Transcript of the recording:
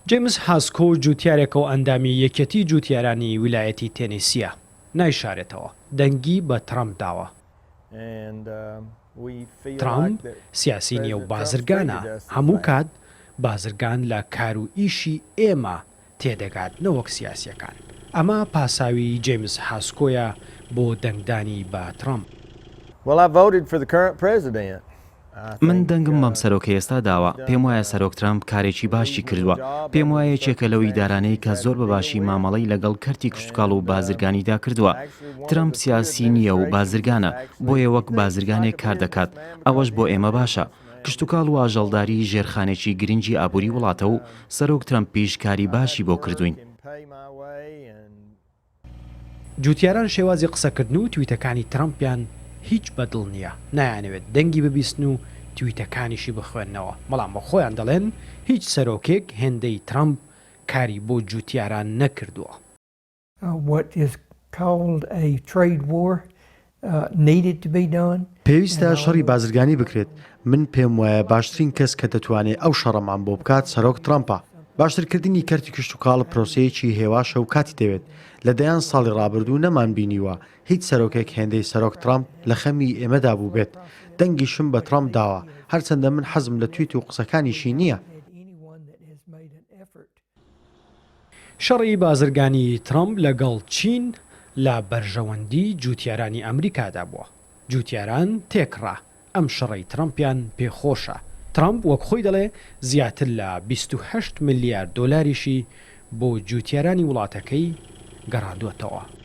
جیمز هاسکۆ جوتیارێکە و ئەندامی یەکەتی جوتیارانی ویلایەتی تێنیسیە نایشارێتەوە دەنگی بە ترامپ داوە. ترامپ سیاسی نییە و بازرگانە، هەموو کات بازرگان لە کار و ئیشی ئێمە تێدەگات نەوەک سیاسیەکان. ئەمە پاساوی جیمز هاسکۆیە بۆ دەنگدانی بە ترامپ. من دەنگم مەم سەرۆکە ئێستا داوە. پێم وایە سەرۆک ترامپ کارێکی باشی کردووە. پێم وایە یەکێکە لەو ئیدارانەی کە زۆر بەباشی مامەڵەی لەگەڵ کەرتی کشتتوکاڵ و بازرگانیدا کردووە. ترامپ سیاسی نییە و بازرگانە، بۆیە وەک بازرگانێک کار دەکات. ئەوەش بۆ ئێمە باشە. کشتتوکاڵ و ئاژەڵداری ژێرخانێکی گرنگی ئابووری وڵاتە و سەرۆک ترامپیش کاری باشی بۆ کردوین. جوتیاران شێوازی قسەکردن و تویتەکانی ترامپیان هیچ بەدڵ نییە، نایانەوێت دەنگی ببیستن و تویتەکانیشی بخوێننەوە، بەڵام بە خۆیان دەڵێن هیچ سەرۆکێک هێندەی ترامپ کاری بۆ جوتیاران نەکردووە. پێویستە شەڕی بازرگانی بکرێت. من پێم وایە باشترین کەس کە دەتوانێت ئەو شەڕەمان بۆ بکات سەرۆک ترامپە. باشترکردنی کەرتی کشتتوکاڵ پرۆسەیەکی هێواشە و کاتی دەوێت. لە دەیان ساڵی ڕابردوو نەمان بینیوە هیچ سەرۆکێک هێندەی سەرۆک ترامپ لە خەمی ئێمەدا بوو بێت. دەنگیشم بە ترامپ داوە، هەرچەندە من حەزم لە تویت و قسەکانیشی نییە. شەڕی بازرگانی ترامپ لەگەڵ چین لە بەرژەوەندی جوتیارانی ئەمریکادا بووە. جوتیاران تێکڕا ئەم شەڕی ترامپیان پێخۆشە. ترامپ وەک خۆی دەڵێ زیاتر لە 28 ملیارد دۆلاریشی بۆ جوتیارانی وڵاتەکەی گەڕاندووەتەوە.